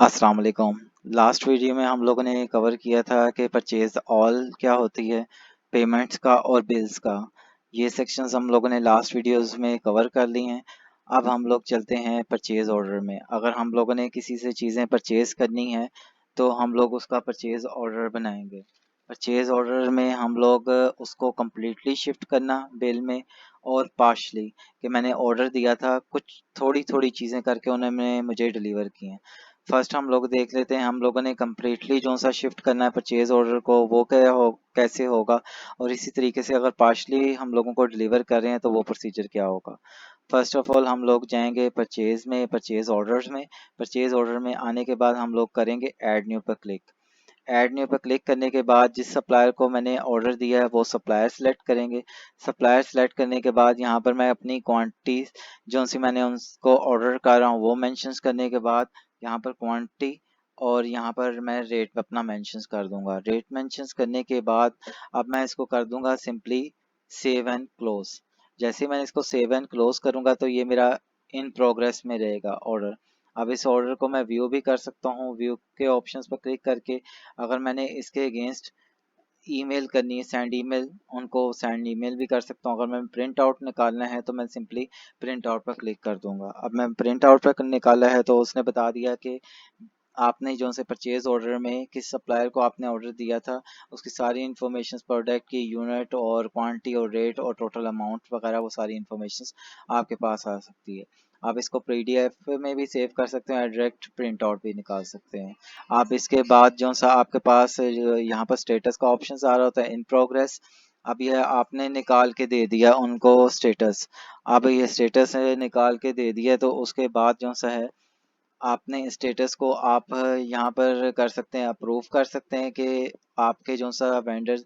अस्सलाम वालेकुम। Last video में हम लोगों ने कवर किया था कि परचेज ऑल क्या होती है, पेमेंट्स का और बिल्स का। ये सेक्शंस हम लोगों ने लास्ट वीडियोस में कवर कर ली हैं। अब हम लोग चलते हैं परचेज ऑर्डर में। अगर हम लोगों ने किसी से चीज़ें परचेज करनी है तो हम लोग उसका परचेज ऑर्डर बनाएंगे। परचेज ऑर्डर में हम लोग उसको कम्प्लीटली शिफ्ट करना बिल में, और पार्शली कि मैंने ऑर्डर दिया था, कुछ थोड़ी थोड़ी चीज़ें करके उन्होंने मुझे डिलीवर की हैं। फर्स्ट हम लोग देख लेते हैं हम लोगों ने कम्प्लीटली जो सा शिफ्ट करना है परचेज ऑर्डर को, वो कैसे होगा, और इसी तरीके से अगर पार्शली हम लोगों को डिलीवर कर रहे हैं तो वो प्रोसीजर क्या होगा। फर्स्ट ऑफ ऑल हम लोग जाएंगे परचेज में, परचेज ऑर्डर्स में। परचेज ऑर्डर में आने के बाद हम लोग करेंगे ऐड न्यू पर क्लिक। ऐड न्यू पर क्लिक करने के बाद जिस सप्लायर को मैंने ऑर्डर दिया है वो सप्लायर सेलेक्ट करेंगे। सप्लायर सेलेक्ट करने के बाद यहाँ पर मैं अपनी क्वांटिटी जो सी मैंने उनको ऑर्डर कर रहा हूँ वो मेंशंस करने के बाद यहाँ पर क्वांटिटी और यहाँ पर मैं रेट अपना मेंशंस कर दूंगा। रेट मेंशंस करने के बाद अब मैं इसको कर दूंगा सिंपली सेव एंड क्लोज। जैसे ही मैं इसको सेव एंड क्लोज करूंगा तो ये मेरा इन प्रोग्रेस में रहेगा ऑर्डर। अब इस ऑर्डर को मैं व्यू भी कर सकता हूँ, व्यू के ऑप्शंस पर क्लिक करके अगर मैंने इसके अगेंस्ट ईमेल करनी है, सेंड ईमेल, उनको सेंड ईमेल भी कर सकता हूँ। अगर मैं प्रिंट आउट निकालना है तो मैं सिंपली प्रिंट आउट पर क्लिक कर दूंगा। अब मैं प्रिंट आउट पर निकाला है तो उसने बता दिया कि आपने जो से परचेज ऑर्डर में किस सप्लायर को आपने ऑर्डर दिया था, उसकी सारी इन्फॉर्मेशन, प्रोडक्ट की यूनिट और क्वांटिटी और रेट और टोटल अमाउंट वगैरह, वो सारी इन्फॉर्मेशन आपके पास आ सकती है। आप इसको पीडीएफ में भी सेव कर सकते हैं, डायरेक्ट प्रिंट आउट भी निकाल सकते हैं। आप इसके बाद जो सा आपके पास यहाँ पर स्टेटस का ऑप्शन आ रहा होता है इन प्रोग्रेस। अब यह आपने निकाल के दे दिया उनको स्टेटस। अब ये स्टेटस निकाल के दे दिया तो उसके बाद जो सा है आपने स्टेटस को आप यहाँ पर कर सकते हैं, अप्रूव कर सकते हैं कि आपके जो सा वेंडर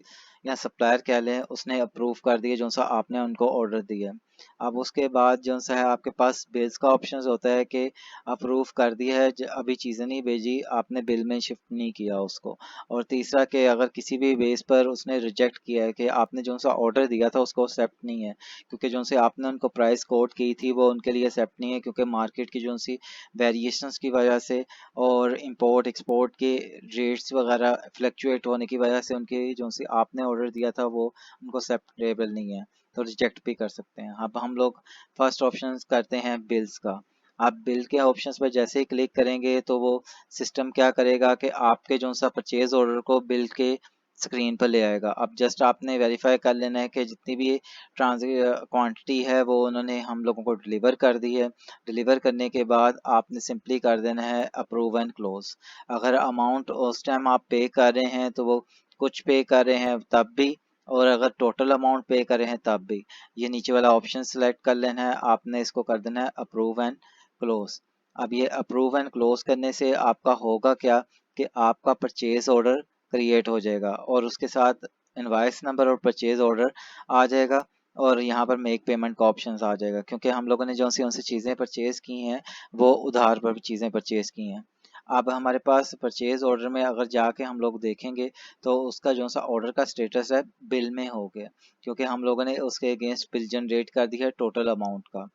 या सप्लायर कह लें उसने अप्रूव कर दिया जो सा आपने उनको ऑर्डर दिया। अब उसके बाद जो सा है आपके पास बिल्स का ऑप्शन होता है कि अप्रूव कर दिया है, अभी चीज़ें नहीं भेजी, आपने बिल में शिफ्ट नहीं किया उसको। और तीसरा कि अगर किसी भी बेस पर उसने रिजेक्ट किया है कि आपने जो सा ऑर्डर दिया था उसको एक्सेप्ट नहीं है, क्योंकि जो से आपने उनको प्राइस कोट की थी वो उनके लिए एक्सेप्ट नहीं है, क्योंकि मार्केट की जो सी वेरिएशंस की वजह से और इंपोर्ट एक्सपोर्ट के रेट्स वगैरह फ्लक्चुएट होने की वजह से उनके जो सी आपने ऑर्डर दिया था वो उनको एक्सेप्टेबल नहीं है, तो रिजेक्ट भी कर सकते हैं। अब हम लोग फर्स्ट ऑप्शन करते हैं बिल्स का। आप बिल के ऑप्शंस पर जैसे ही क्लिक करेंगे तो वो सिस्टम क्या करेगा कि आपके जो सा परचेज ऑर्डर को बिल के स्क्रीन पर ले आएगा। अब जस्ट आपने वेरीफाई कर लेना है कि जितनी भी ट्रांस क्वांटिटी है वो उन्होंने हम लोगों को डिलीवर कर दी है। डिलीवर करने के बाद आपने सिंपली कर देना है अप्रूव एंड क्लोज। अगर अमाउंट उस टाइम आप पे कर रहे हैं तो वो कुछ पे कर रहे हैं तब भी, और अगर टोटल अमाउंट पे कर रहे हैं तब भी, ये नीचे वाला ऑप्शन सेलेक्ट कर लेना है, आपने इसको कर देना है अप्रूव एंड क्लोज। अब ये अप्रूव एंड क्लोज करने से आपका होगा क्या कि आपका परचेज ऑर्डर क्रिएट हो जाएगा और उसके साथ इनवॉइस नंबर और परचेज ऑर्डर आ जाएगा, और यहाँ पर मेक पेमेंट का ऑप्शन आ जाएगा, क्योंकि हम लोगों ने जो सी उनसे चीज़ें परचेज की हैं वो उधार पर चीज़ें परचेज की हैं। अब हमारे पास परचेज ऑर्डर में अगर जाके हम लोग देखेंगे तो उसका जो सा ऑर्डर का स्टेटस है बिल में हो गया, क्योंकि हम लोगों ने उसके अगेंस्ट बिल जनरेट कर दिया है टोटल अमाउंट का।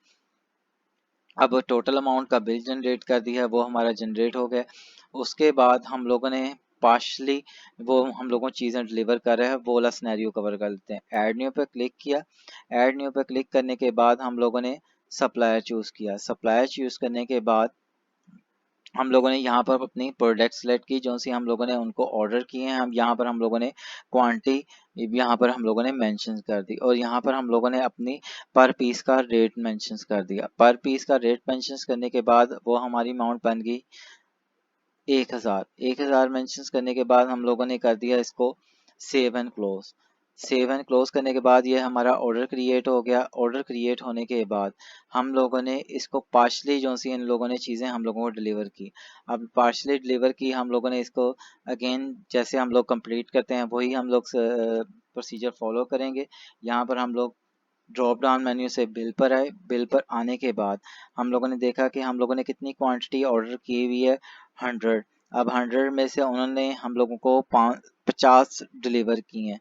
अब टोटल अमाउंट का बिल जनरेट कर दिया है, वो हमारा जनरेट हो गया। उसके बाद हम लोगों ने पार्शली वो हम लोगों को चीज़ें डिलीवर कर रहे हैं वो वाला सिनेरियो कवर कर लेते हैं। ऐड न्यू पे क्लिक किया। ऐड न्यू पे क्लिक करने के बाद हम लोगों ने सप्लायर चूज़ किया। सप्लायर चूज़ करने के बाद हम लोगों ने यहाँ पर अपनी प्रोडक्ट सेलेक्ट की जो सी हम लोगों ने उनको ऑर्डर किए हैं। हम यहाँ पर हम लोगों ने क्वांटिटी यहाँ पर हम लोगों ने मेंशन कर दी, और यहाँ पर हम लोगों ने अपनी पर पीस का रेट मेंशन कर दिया। पर पीस का रेट मेंशन करने के बाद वो हमारी अमाउंट बन गई 1000। 1000 मेंशन करने के बाद हम लोगों ने कर दिया इसको save and close. Save and close करने के बाद ये हमारा ऑर्डर क्रिएट हो गया। ऑर्डर क्रिएट होने के बाद हम लोगों ने इसको पार्शली जो सी इन लोगों ने चीज़ें हम लोगों को डिलीवर की। अब पार्शली डिलीवर की हम लोगों ने इसको अगेन जैसे हम लोग कंप्लीट करते हैं वही हम लोग प्रोसीजर फॉलो करेंगे। यहाँ पर हम लोग ड्रॉप डाउन मेन्यू से बिल पर आए। बिल पर आने के बाद हम लोगों ने देखा कि हम लोगों ने कितनी क्वांटिटी ऑर्डर की हुई है, 100। अब 100 में से उन्होंने हम लोगों को 50 डिलीवर की हैं।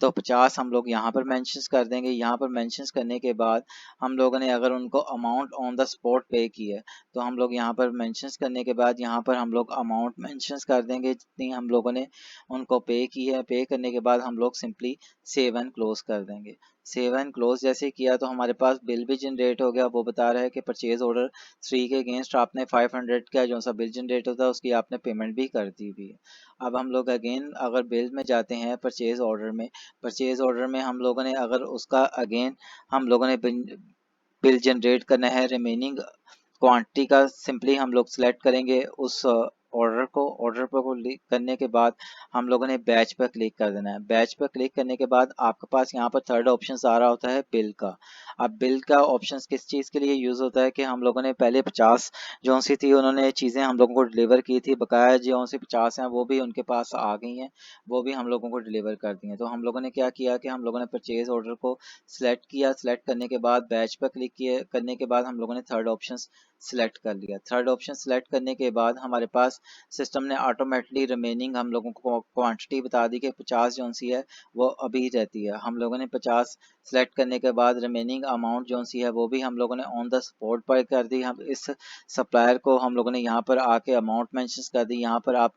तो 50 हम लोग यहाँ पर मेंशंस कर देंगे। यहाँ पर मेंशंस करने के बाद हम लोगों ने अगर उनको अमाउंट ऑन द स्पॉट पे की है तो हम लोग यहाँ पर मेंशंस करने के बाद यहाँ पर हम लोग अमाउंट मेंशंस कर देंगे जितनी हम लोगों ने उनको पे की है। पे करने के बाद हम लोग सिंपली सेव एंड क्लोज कर देंगे। सेव एंड क्लोज जैसे किया तो हमारे पास बिल भी जनरेट हो गया। वो बता रहा है कि परचेज ऑर्डर 3 के अगेंस्ट आपने 500 का जो सा बिल जनरेट होता है उसकी आपने पेमेंट भी कर दी हुई है। अब हम लोग अगेन अगर बिल में जाते हैं परचेज ऑर्डर में, परचेज ऑर्डर में हम लोगों ने अगर उसका अगेन हम लोगों ने बिल जनरेट करना है रिमेनिंग क्वांटिटी का, सिंपली हम लोग सिलेक्ट करेंगे उस ऑर्डर को। ऑर्डर पर क्लिक करने के बाद हम लोगों ने बैच पर क्लिक कर देना है। बैच पर क्लिक करने के बाद आपके पास यहाँ पर थर्ड ऑप्शन आ रहा होता है बिल का। अब बिल का ऑप्शन किस चीज़ के लिए यूज़ होता है कि हम लोगों ने पहले 50 जो सी थी उन्होंने चीज़ें हम लोगों को डिलीवर की थी, बकाया जो सी 50 हैं वो भी उनके पास आ गई हैं, वो भी हम लोगों को डिलीवर कर दी हैं। तो हम लोगों ने क्या किया कि हम लोगों ने परचेज ऑर्डर को सिलेक्ट किया। सिलेक्ट करने के बाद बैच पर क्लिक किए करने के बाद हम लोगों ने थर्ड ऑप्शन सिलेक्ट कर लिया। थर्ड ऑप्शन सिलेक्ट करने के बाद हमारे पास सिस्टम ने ऑटोमेटिकली रिमेनिंग हम लोगों को क्वांटिटी बता दी कि 50 जो सी है वो अभी रहती है। हम लोगों ने 50 सिलेक्ट करने के बाद रिमेनिंग अमाउंट जो सी है वो भी हम लोगों ने ऑन द स्पॉट पर कर दी। हम इस सप्लायर को हम लोगों ने यहाँ पर आके अमाउंट मेंशन कर दी। यहाँ पर आप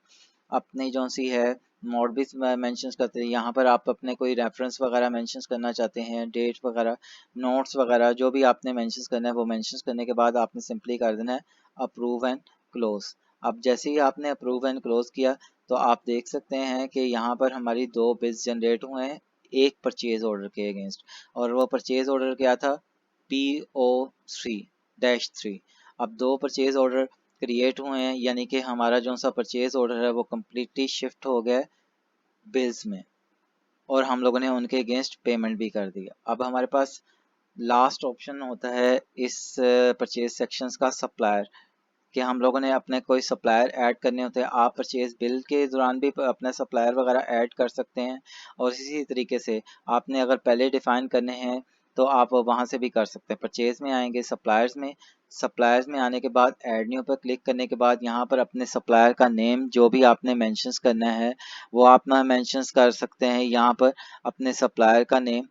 अपनी जो सी है मोड भी मेंशन करते हैं। यहाँ पर आप अपने कोई रेफरेंस वगैरह मेंशन करना चाहते हैं, डेट वगैरह, नोट्स वगैरह जो भी आपने मेंशन करना है वो मेंशन करने के बाद आपने सिंपली कर देना है अप्रूव एंड क्लोज। अब जैसे ही आपने अप्रूव एंड क्लोज किया तो आप देख सकते हैं कि यहाँ पर हमारी 2 बिल्स जनरेट हुए हैं एक परचेज ऑर्डर के अगेंस्ट, और वो परचेज ऑर्डर क्या था PO3-3। अब 2 परचेज ऑर्डर क्रिएट हुए हैं यानी कि हमारा जो सा परचेज ऑर्डर है वो कम्प्लीटली शिफ्ट हो गया बिल्स में, और हम लोगों ने उनके अगेंस्ट पेमेंट भी कर दिया। अब हमारे पास लास्ट ऑप्शन होता है इस परचेज सेक्शंस का सप्लायर, कि हम लोगों ने अपने कोई सप्लायर ऐड करने होते हैं। आप परचेज बिल के दौरान भी अपने सप्लायर वगैरह ऐड कर सकते हैं, और इसी तरीके से आपने अगर पहले डिफाइन करने हैं तो आप वहां से भी कर सकते हैं। परचेज में आएंगे सप्लायर्स में, सप्लायर्स में आने के बाद ऐड न्यू पर क्लिक करने के बाद यहाँ पर अपने सप्लायर का नेम जो भी आपने मेंशंस करना है वो आप ना मेंशंस कर सकते हैं। यहाँ पर अपने सप्लायर का नेम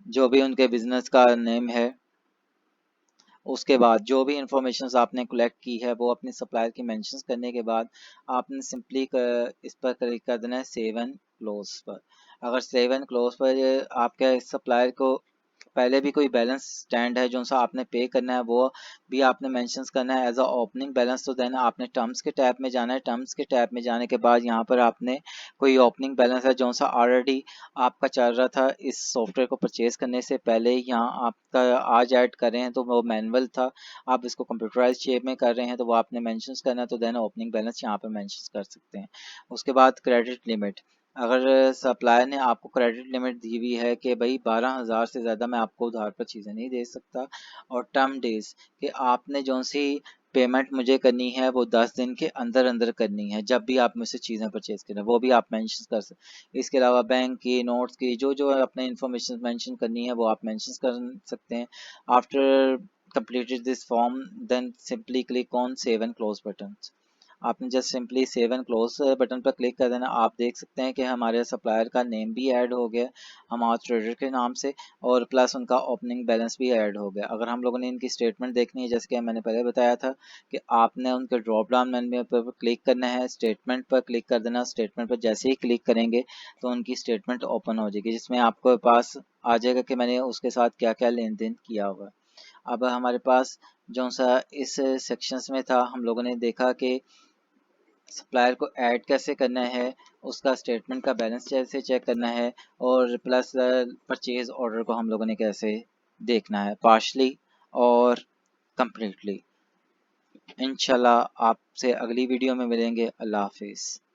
जो भी उनके बिजनेस का नेम है, उसके बाद जो भी इंफॉर्मेशन आपने कलेक्ट की है वो अपने सप्लायर की मेंशंस करने के बाद आपने सिंपली इस पर क्लिक कर देना है सेव एंड क्लोज पर। अगर सेव एंड क्लोज पर आपके इस सप्लायर को पहले भी कोई बैलेंस स्टैंड है जो सा आपने पे करना है वो भी आपने मेंशंस करना है एज अ ओपनिंग बैलेंस, तो देन आपने टर्म्स के टैब में जाना है। टर्म्स के टैब में जाने के बाद यहाँ पर आपने कोई ओपनिंग बैलेंस है जो सा ऑलरेडी आपका चल रहा था इस सॉफ्टवेयर को परचेज करने से पहले, यहाँ आपका आज ऐड कर रहे हैं तो वो मैनुअल था, आप इसको कंप्यूटराइज शेप में कर रहे हैं तो वो आपने मेंशंस करना है, तो देन ओपनिंग बैलेंस यहाँ पर मेंशंस कर सकते हैं। उसके बाद क्रेडिट लिमिट, अगर सप्लायर ने आपको क्रेडिट लिमिट दी हुई है कि भाई 12,000 से ज़्यादा मैं आपको उधार पर चीज़ें नहीं दे सकता, और टर्म डेज कि आपने जो सी पेमेंट मुझे करनी है वो 10 दिन के अंदर अंदर करनी है जब भी आप मुझसे चीज़ें परचेज करें, वो भी आप मेंशन कर सकते। इसके अलावा बैंक की नोट्स की जो जो अपने इन्फॉर्मेशन मेंशन करनी है वो आप मेंशन कर सकते हैं। After completed this form then simply click on save and close buttons। आपने just simply save and close button पर क्लिक कर देना। आप देख सकते हैं कि हमारे सप्लायर का नेम भी ऐड हो गया हमारे ट्रेडर के नाम से, और प्लस उनका ओपनिंग बैलेंस भी ऐड हो गया। अगर हम लोगों ने इनकी स्टेटमेंट देखनी है जैसे कि मैंने पहले बताया था कि आपने उनके ड्रॉप डाउन मेन्यू पर क्लिक करना है, स्टेटमेंट पर क्लिक कर देना। स्टेटमेंट पर जैसे ही क्लिक करेंगे तो उनकी स्टेटमेंट ओपन हो जाएगी जिसमें आपको पास आ जाएगा कि मैंने उसके साथ क्या क्या लेन देन किया होगा। अब हमारे पास जो सा इस सेक्शंस में था हम लोगों ने देखा कि सप्लायर को ऐड कैसे करना है, उसका स्टेटमेंट का बैलेंस कैसे चेक करना है, और प्लस परचेज ऑर्डर को हम लोगों ने कैसे देखना है पार्शली और कंप्लीटली। इंशाल्लाह आपसे अगली वीडियो में मिलेंगे। अल्लाह हाफिज़।